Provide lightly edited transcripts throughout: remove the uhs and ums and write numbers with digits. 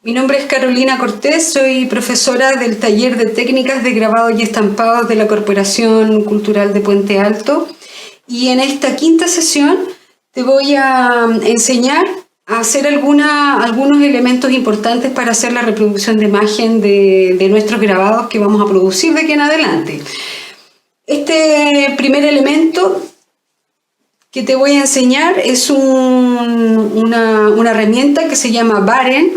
Mi nombre es Carolina Cortés, soy profesora del taller de técnicas de grabado y estampados de la Corporación Cultural de Puente Alto, y en esta quinta sesión te voy a enseñar a hacer algunos elementos importantes para hacer la reproducción de imagen de nuestros grabados que vamos a producir de aquí en adelante. Este primer elemento que te voy a enseñar es una herramienta que se llama Baren,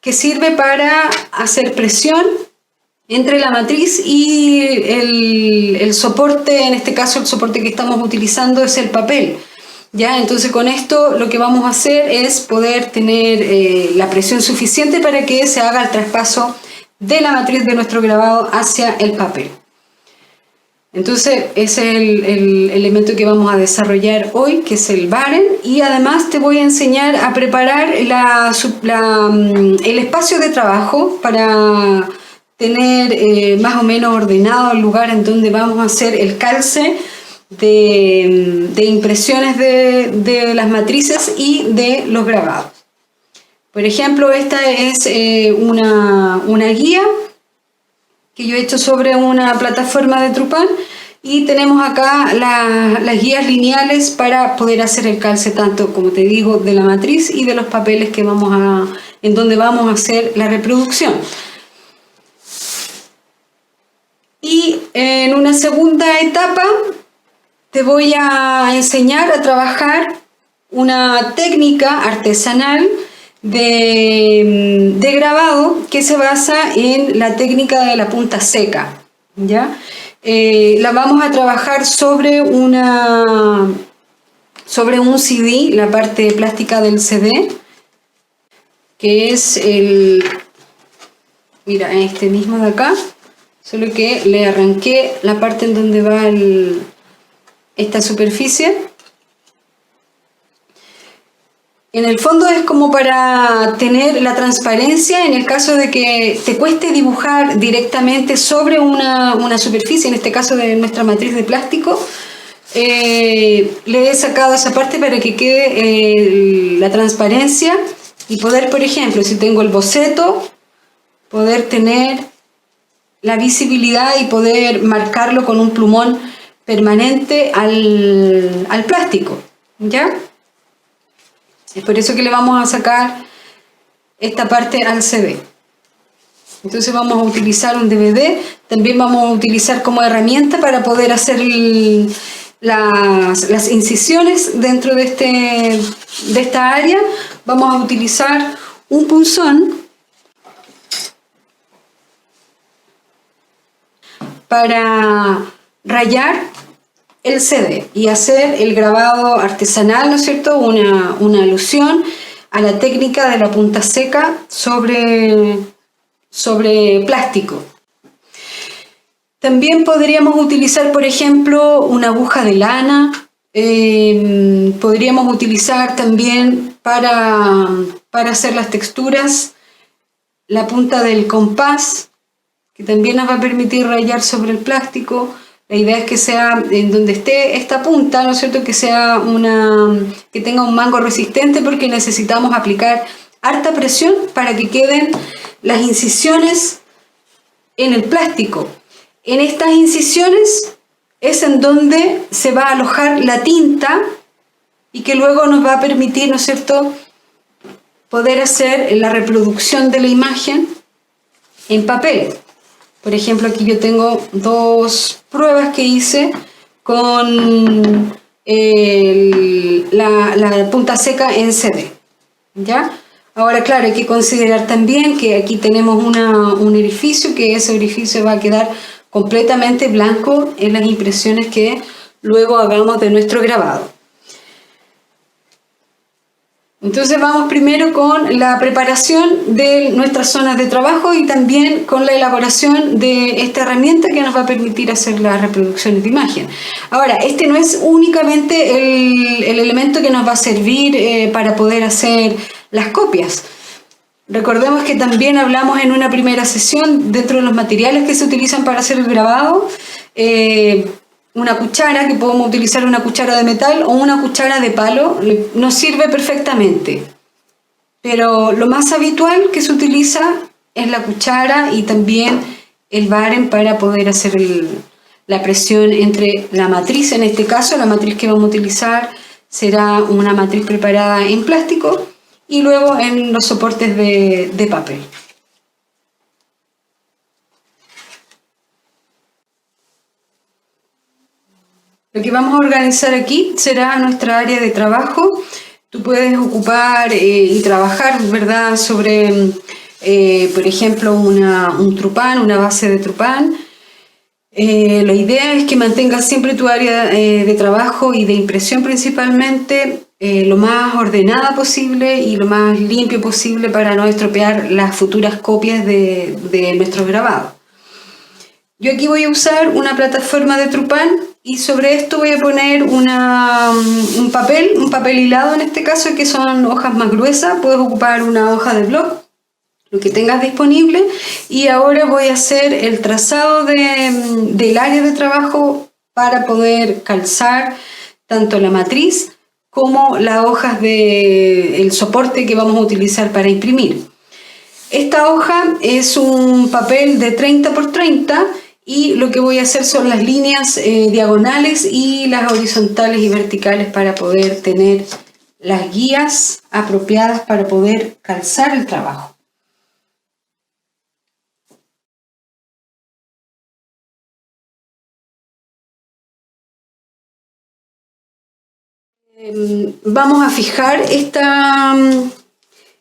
que sirve para hacer presión entre la matriz y el soporte. En este caso el soporte que estamos utilizando es el papel. ¿Ya? Entonces con esto lo que vamos a hacer es poder tener la presión suficiente para que se haga el traspaso de la matriz de nuestro grabado hacia el papel. Entonces ese es el elemento que vamos a desarrollar hoy, que es el Baren, y además te voy a enseñar a preparar el espacio de trabajo para tener más o menos ordenado el lugar en donde vamos a hacer el calce de impresiones de las matrices y de los grabados. Por ejemplo, esta es una guía que yo he hecho sobre una plataforma de Drupal, y tenemos acá las guías lineales para poder hacer el calce tanto, como te digo, de la matriz y de los papeles que en donde vamos a hacer la reproducción. Y en una segunda etapa te voy a enseñar a trabajar una técnica artesanal de grabado que se basa en la técnica de la punta seca, ¿ya? La vamos a trabajar sobre un CD, la parte plástica del CD, que es mira, este mismo de acá, solo que le arranqué la parte en donde va esta superficie. En el fondo es como para tener la transparencia en el caso de que te cueste dibujar directamente sobre una superficie, en este caso de nuestra matriz de plástico. Le he sacado esa parte para que quede la transparencia y poder, por ejemplo, si tengo el boceto, poder tener la visibilidad y poder marcarlo con un plumón permanente al plástico, ¿ya? Es por eso que le vamos a sacar esta parte al CD. Entonces vamos a utilizar un DVD, también vamos a utilizar como herramienta para poder hacer las incisiones dentro de esta área. Vamos a utilizar un punzón para rayar el CD y hacer el grabado artesanal, ¿no es cierto? Una alusión a la técnica de la punta seca sobre plástico. También podríamos utilizar, por ejemplo, una aguja de lana. Podríamos utilizar también para hacer las texturas la punta del compás, que también nos va a permitir rayar sobre el plástico. La idea es que sea en donde esté esta punta, ¿no es cierto?, que sea que tenga un mango resistente, porque necesitamos aplicar harta presión para que queden las incisiones en el plástico. En estas incisiones es en donde se va a alojar la tinta y que luego nos va a permitir, ¿no es cierto?, poder hacer la reproducción de la imagen en papel. Por ejemplo, aquí yo tengo dos pruebas que hice con la punta seca en CD, ¿ya? Ahora, claro, hay que considerar también que aquí tenemos un orificio, que ese orificio va a quedar completamente blanco en las impresiones que luego hagamos de nuestro grabado. Entonces vamos primero con la preparación de nuestras zonas de trabajo y también con la elaboración de esta herramienta que nos va a permitir hacer las reproducciones de imagen. Ahora, este no es únicamente el elemento que nos va a servir para poder hacer las copias. Recordemos que también hablamos en una primera sesión, dentro de los materiales que se utilizan para hacer el grabado, una cuchara, que podemos utilizar una cuchara de metal o una cuchara de palo, nos sirve perfectamente. pero lo más habitual que se utiliza es la cuchara y también el baren para poder hacer la presión entre la matriz. En este caso, la matriz que vamos a utilizar será una matriz preparada en plástico y luego en los soportes de papel. Lo que vamos a organizar aquí será nuestra área de trabajo. Tú puedes ocupar y trabajar, ¿verdad?, sobre, por ejemplo, un trupán, una base de trupán. La idea es que mantengas siempre tu área de trabajo y de impresión principalmente lo más ordenada posible y lo más limpio posible para no estropear las futuras copias de nuestros grabados. Yo aquí voy a usar una plataforma de trupán y sobre esto voy a poner un papel hilado en este caso, que son hojas más gruesas. Puedes ocupar una hoja de blog, lo que tengas disponible, y ahora voy a hacer el trazado del área de trabajo para poder calzar tanto la matriz como las hojas del soporte que vamos a utilizar para imprimir. Esta hoja es un papel de 30 por 30 y lo que voy a hacer son las líneas diagonales y las horizontales y verticales para poder tener las guías apropiadas para poder calzar el trabajo. Vamos a fijar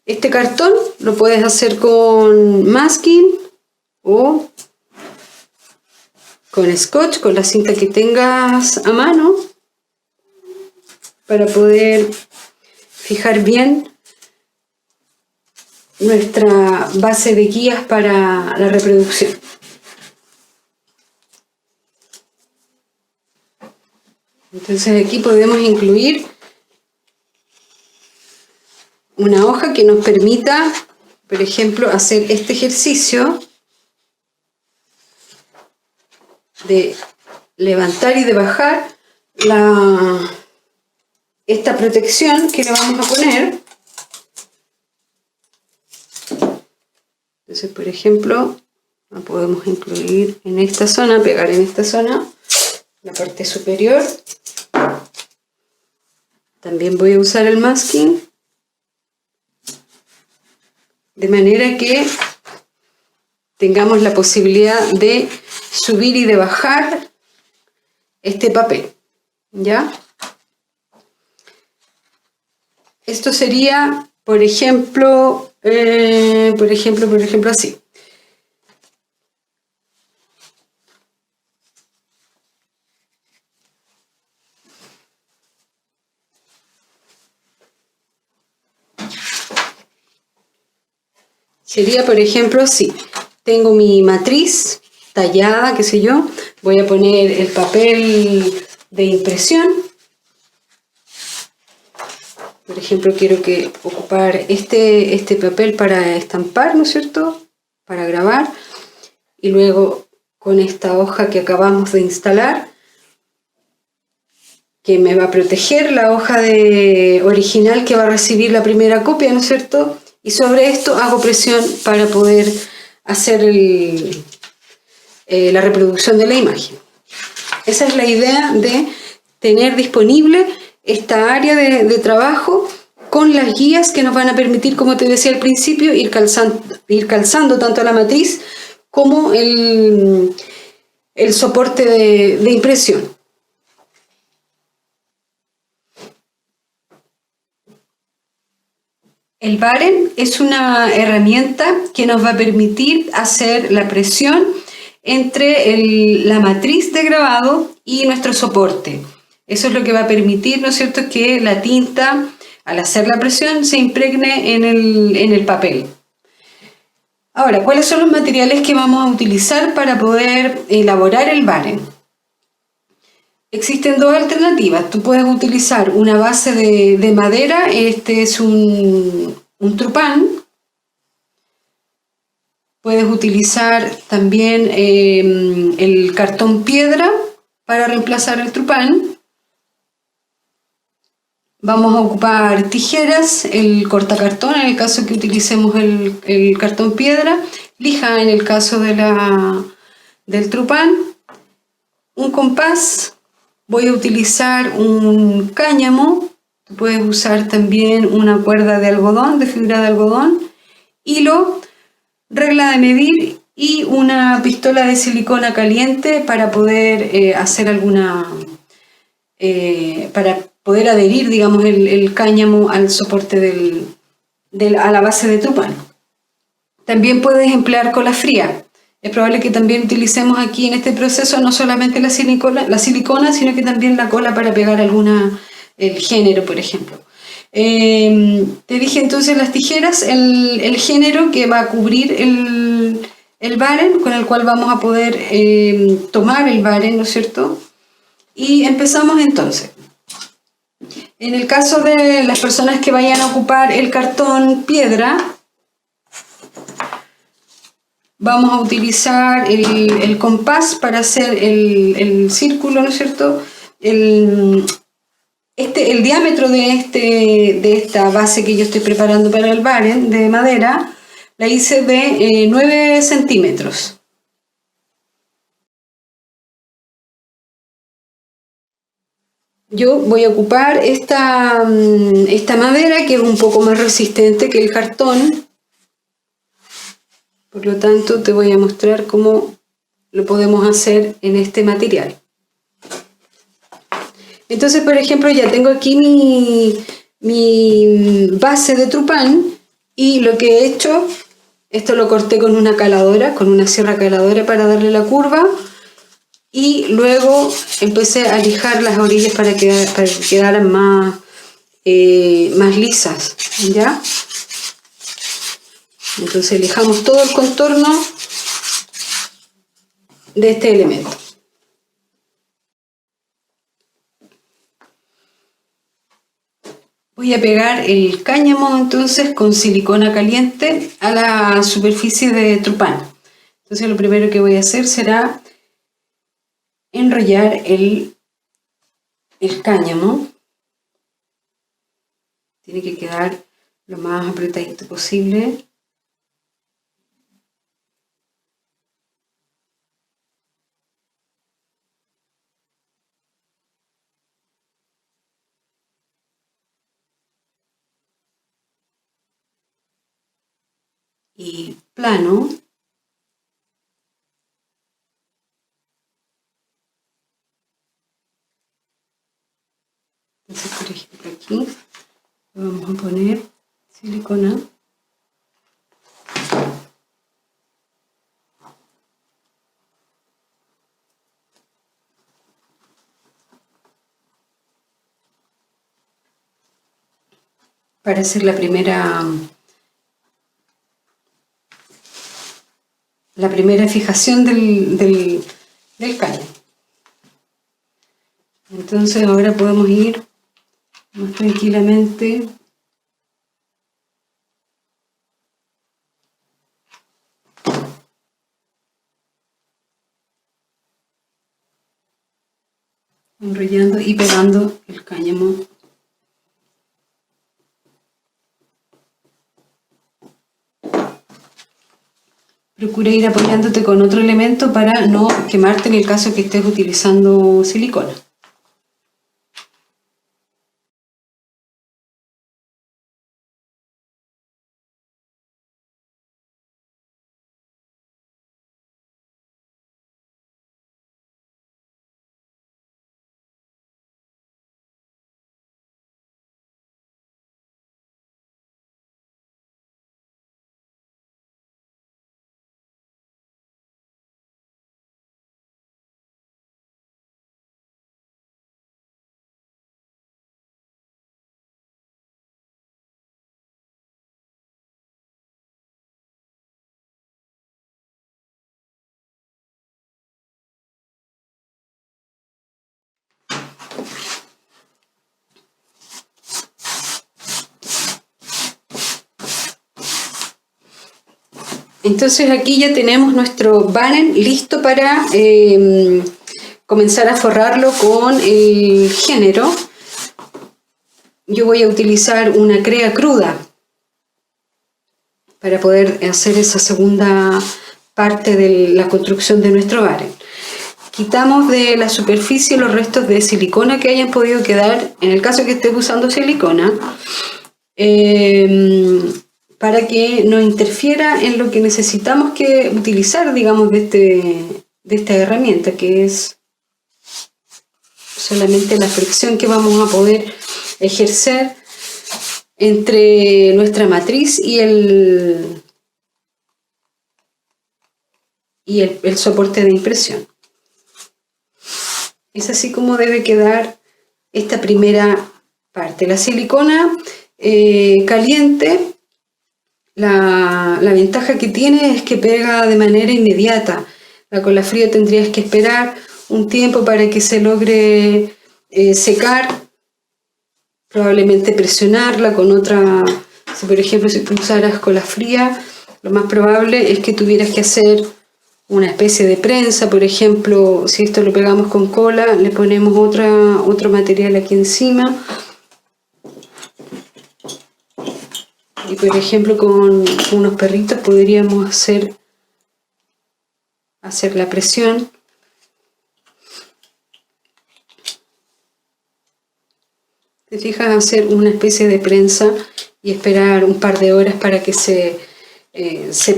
este cartón. Lo puedes hacer con masking o con scotch, con la cinta que tengas a mano, para poder fijar bien nuestra base de guías para la reproducción. Entonces aquí podemos incluir una hoja que nos permita, por ejemplo, hacer este ejercicio de levantar y de bajar esta protección que le vamos a poner. Entonces, por ejemplo, la podemos incluir en esta zona, pegar en esta zona, la parte superior. También voy a usar el masking, de manera que tengamos la posibilidad de subir y de bajar este papel, ¿ya? Esto sería, por ejemplo, así. Sería, por ejemplo, así. Tengo mi matriz tallada, qué sé yo. Voy a poner el papel de impresión. Por ejemplo, quiero ocupar este papel para estampar, ¿no es cierto?, para grabar. Y luego con esta hoja que acabamos de instalar, que me va a proteger la hoja original que va a recibir la primera copia, ¿no es cierto? Y sobre esto hago presión para poder hacer la reproducción de la imagen. Esa es la idea de tener disponible esta área de trabajo con las guías que nos van a permitir, como te decía al principio, ir calzando tanto la matriz como el soporte de impresión. El baren es una herramienta que nos va a permitir hacer la presión entre la matriz de grabado y nuestro soporte. Eso es lo que va a permitir, ¿no es cierto?, que la tinta, al hacer la presión, se impregne en el papel. Ahora, ¿cuáles son los materiales que vamos a utilizar para poder elaborar el baren? Existen dos alternativas. Tú puedes utilizar una base de madera. Este es un trupán. Puedes utilizar también el cartón piedra para reemplazar el trupán. Vamos a ocupar tijeras, el cortacartón en el caso que utilicemos el cartón piedra, lija en el caso del trupán, un compás, voy a utilizar un cáñamo, puedes usar también una cuerda de algodón, de fibra de algodón, hilo, regla de medir y una pistola de silicona caliente para poder hacer para poder adherir, digamos, el cáñamo al soporte a la base de trupán. También puedes emplear cola fría. Es probable que también utilicemos aquí en este proceso no solamente la silicona, sino que también la cola para pegar el género, por ejemplo. Te dije entonces las tijeras, el género que va a cubrir el baren, con el cual vamos a poder tomar el baren, ¿no es cierto? Y empezamos entonces. En el caso de las personas que vayan a ocupar el cartón piedra, vamos a utilizar el compás para hacer el círculo, ¿no es cierto? El diámetro de esta base que yo estoy preparando para el baren de madera, la hice de 9 centímetros. Yo voy a ocupar esta madera que es un poco más resistente que el cartón. Por lo tanto, te voy a mostrar cómo lo podemos hacer en este material. Entonces, por ejemplo, ya tengo aquí mi base de trupán y lo que he hecho, esto lo corté con una caladora, con una sierra caladora para darle la curva y luego empecé a lijar las orillas para que quedaran más lisas, ¿ya? Entonces lijamos todo el contorno de este elemento. Voy a pegar el cáñamo entonces con silicona caliente a la superficie de trupán. Entonces lo primero que voy a hacer será enrollar el cáñamo. Tiene que quedar lo más apretadito posible. Y plano. Entonces, por ejemplo, aquí vamos a poner silicona. Para hacer la primera fijación del cáñamo. Entonces ahora podemos ir más tranquilamente enrollando y pegando el cáñamo. Procura ir apoyándote con otro elemento para no quemarte en el caso que estés utilizando silicona. Entonces aquí ya tenemos nuestro baren listo para comenzar a forrarlo con el género. yo voy a utilizar una crea cruda para poder hacer esa segunda parte de la construcción de nuestro barren. Quitamos de la superficie los restos de silicona que hayan podido quedar, en el caso que estés usando silicona, para que no interfiera en lo que necesitamos que utilizar, digamos, de esta herramienta, que es solamente la fricción que vamos a poder ejercer entre nuestra matriz y el soporte de impresión. Es así como debe quedar esta primera parte. La silicona caliente, la ventaja que tiene es que pega de manera inmediata. La cola fría tendrías que esperar un tiempo para que se logre secar, probablemente presionarla con otra. Si por ejemplo si tú usaras cola fría, lo más probable es que tuvieras que hacer una especie de prensa. Por ejemplo, si esto lo pegamos con cola, le ponemos otro material aquí encima. Y por ejemplo con unos perritos podríamos hacer la presión. Te fijas, hacer una especie de prensa y esperar un par de horas para que se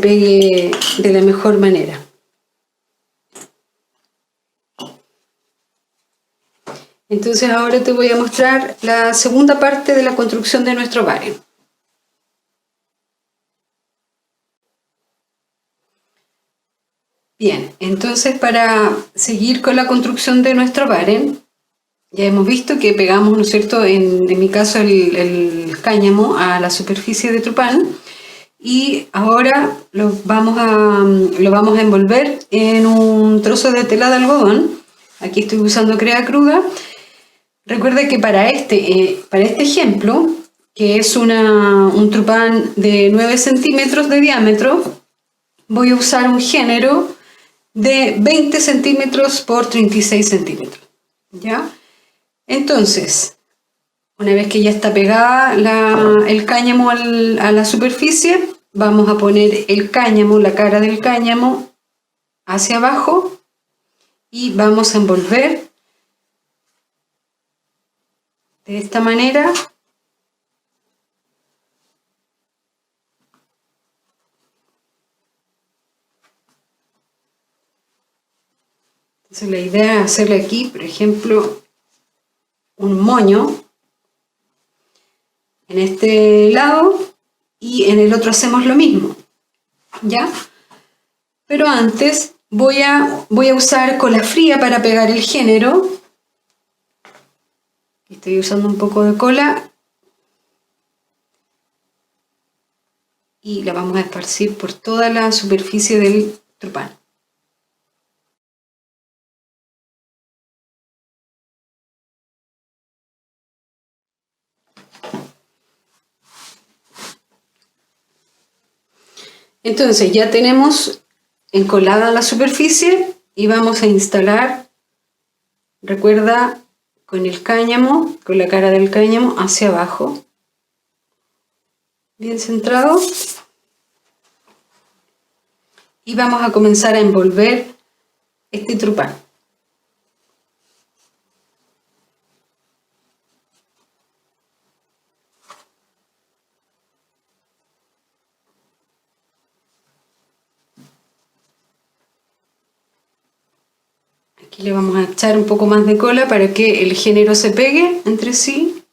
pegue de la mejor manera. Entonces ahora te voy a mostrar la segunda parte de la construcción de nuestro barren. Bien, entonces para seguir con la construcción de nuestro barren, ya hemos visto que pegamos, ¿no es cierto?, en mi caso el cáñamo a la superficie de trupán, y ahora lo vamos a envolver en un trozo de tela de algodón. Aquí estoy usando crea cruda. Recuerda que para este ejemplo, que es un trupán de 9 centímetros de diámetro, voy a usar un género de 20 centímetros por 36 centímetros. ¿Ya? Entonces, una vez que ya está pegada el cáñamo a la superficie, vamos a poner el cáñamo, la cara del cáñamo hacia abajo y vamos a envolver de esta manera. Entonces la idea es hacerle aquí, por ejemplo, un moño en este lado y en el otro hacemos lo mismo, ¿ya? Pero antes voy a usar cola fría para pegar el género. Estoy usando un poco de cola y la vamos a esparcir por toda la superficie del trupán. Entonces ya tenemos encolada la superficie y vamos a instalar, recuerda, con el cáñamo, con la cara del cáñamo hacia abajo, bien centrado, y vamos a comenzar a envolver este trupán. Aquí le vamos a echar un poco más de cola para que el género se pegue entre sí.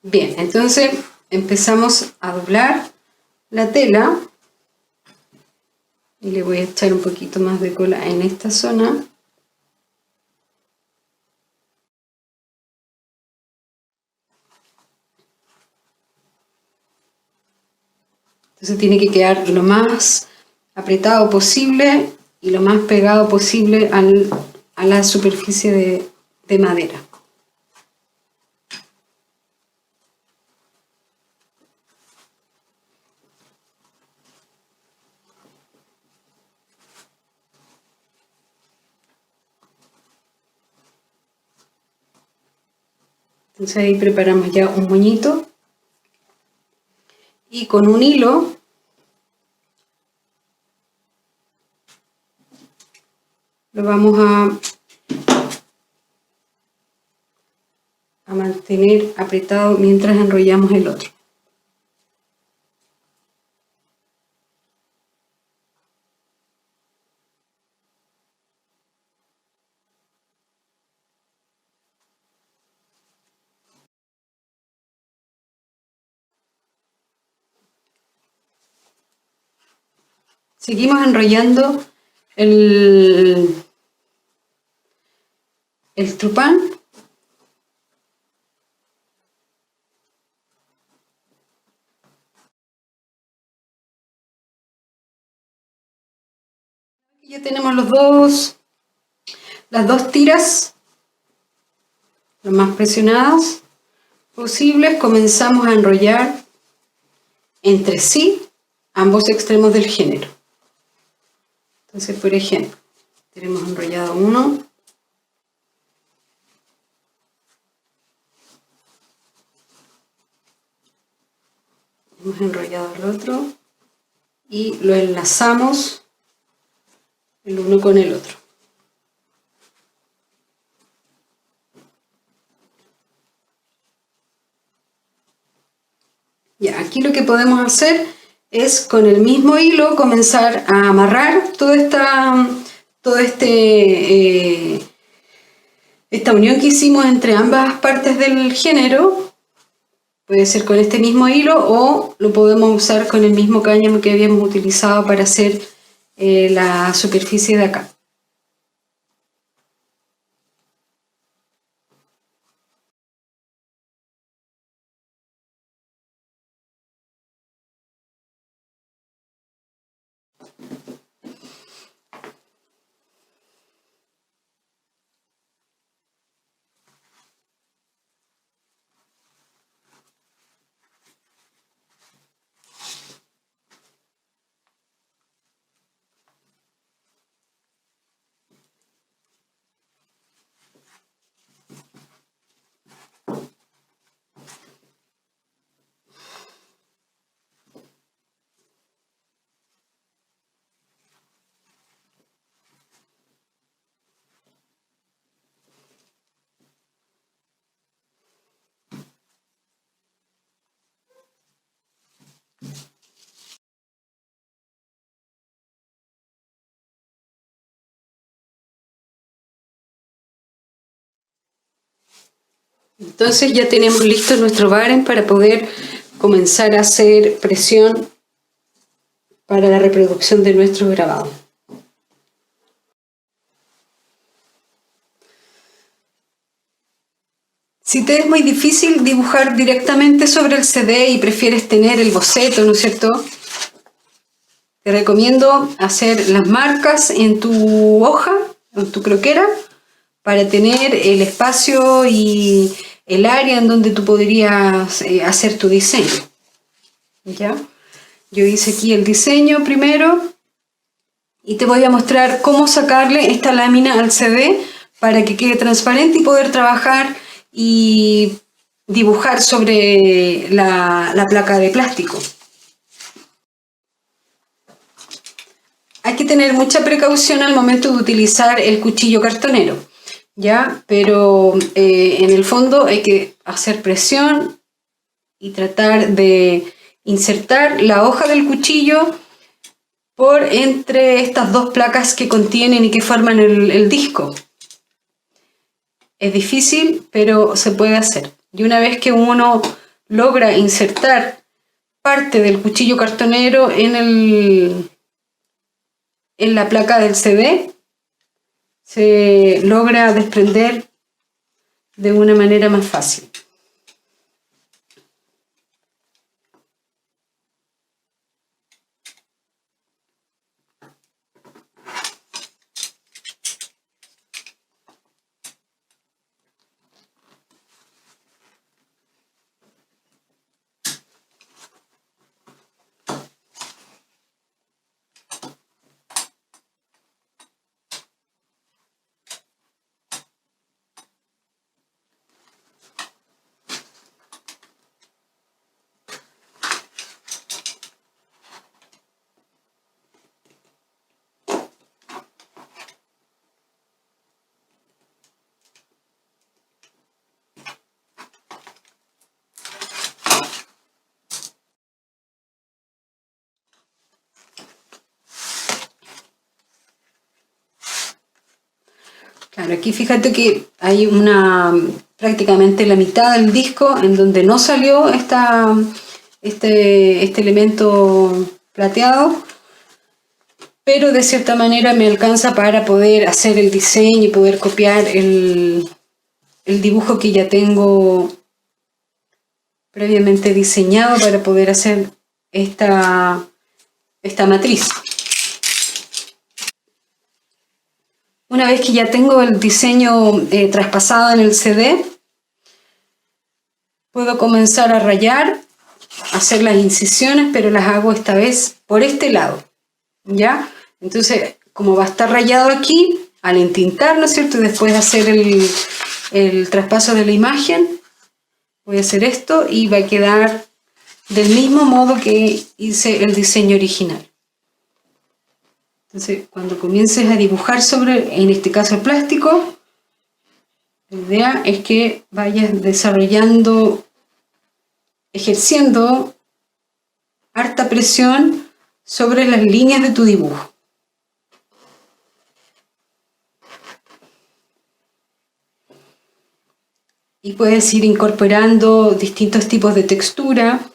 Bien, entonces empezamos a doblar la tela. Y le voy a echar un poquito más de cola en esta zona. Entonces tiene que quedar lo más apretado posible y lo más pegado posible a la superficie de madera. Entonces ahí preparamos ya un moñito y con un hilo lo vamos a mantener apretado mientras enrollamos el otro. Seguimos enrollando el trupán. Ya tenemos las dos tiras lo más presionadas posibles. Comenzamos a enrollar entre sí ambos extremos del género. Entonces, por ejemplo, tenemos enrollado uno, hemos enrollado el otro y lo enlazamos el uno con el otro. Ya, aquí lo que podemos hacer es con el mismo hilo comenzar a amarrar esta unión que hicimos entre ambas partes del género. Puede ser con este mismo hilo o lo podemos usar con el mismo cáñamo que habíamos utilizado para hacer la superficie de acá. Entonces ya tenemos listo nuestro barren para poder comenzar a hacer presión para la reproducción de nuestro grabado. Si te es muy difícil dibujar directamente sobre el CD y prefieres tener el boceto, ¿no es cierto? Te recomiendo hacer las marcas en tu hoja, en tu croquera, para tener el espacio y el área en donde tú podrías hacer tu diseño. ¿Ya? Yo hice aquí el diseño primero y te voy a mostrar cómo sacarle esta lámina al CD para que quede transparente y poder trabajar y dibujar sobre la placa de plástico. Hay que tener mucha precaución al momento de utilizar el cuchillo cartonero, ¿ya? Pero en el fondo hay que hacer presión y tratar de insertar la hoja del cuchillo por entre estas dos placas que contienen y que forman el disco. Es difícil, pero se puede hacer. Y una vez que uno logra insertar parte del cuchillo cartonero en la placa del CD, se logra desprender de una manera más fácil. Claro, aquí fíjate que hay prácticamente la mitad del disco en donde no salió este elemento plateado, pero de cierta manera me alcanza para poder hacer el diseño y poder copiar el dibujo que ya tengo previamente diseñado para poder hacer esta matriz. Una vez que ya tengo el diseño traspasado en el CD, puedo comenzar a rayar, hacer las incisiones, pero las hago esta vez por este lado, ¿ya? Entonces, como va a estar rayado aquí, al entintar, ¿no es cierto? Y después hacer el traspaso de la imagen, voy a hacer esto y va a quedar del mismo modo que hice el diseño original. Entonces, cuando comiences a dibujar sobre, en este caso el plástico, la idea es que vayas desarrollando, ejerciendo harta presión sobre las líneas de tu dibujo. Y puedes ir incorporando distintos tipos de textura,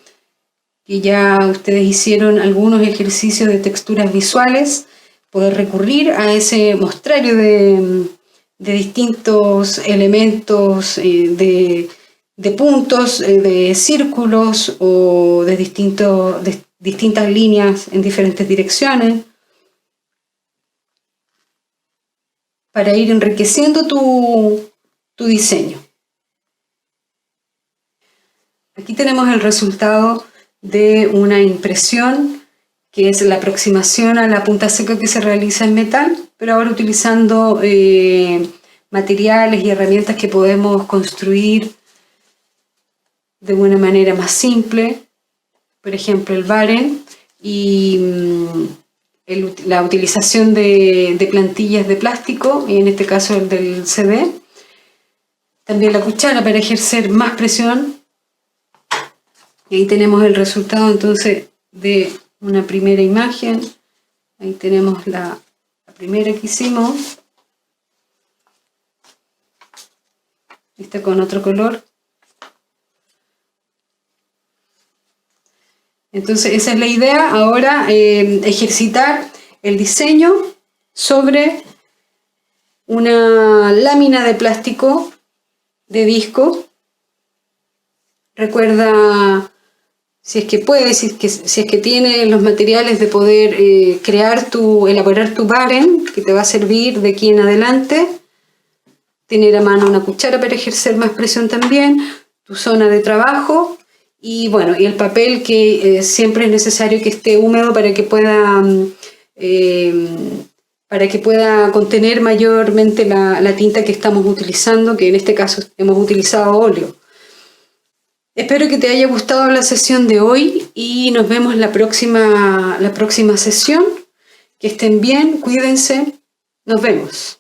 que ya ustedes hicieron algunos ejercicios de texturas visuales, poder recurrir a ese mostrario de distintos elementos, de puntos, de círculos o de distintas líneas en diferentes direcciones, para ir enriqueciendo tu diseño. Aquí tenemos el resultado de una impresión, que es la aproximación a la punta seca que se realiza en metal, pero ahora utilizando materiales y herramientas que podemos construir de una manera más simple, por ejemplo el baren y la utilización de plantillas de plástico, y en este caso el del CD. También la cuchara para ejercer más presión. Y ahí tenemos el resultado entonces de una primera imagen. Ahí tenemos la primera que hicimos. Esta con otro color. Entonces esa es la idea. Ahora ejercitar el diseño sobre una lámina de plástico de disco. Recuerda, si es que puedes, si es que tienes los materiales, de poder elaborar tu baren, que te va a servir de aquí en adelante. Tener a mano una cuchara para ejercer más presión también, tu zona de trabajo y bueno, y el papel que siempre es necesario que esté húmedo para que pueda contener mayormente la tinta que estamos utilizando, que en este caso hemos utilizado óleo. Espero que te haya gustado la sesión de hoy y nos vemos la próxima sesión. Que estén bien, cuídense, nos vemos.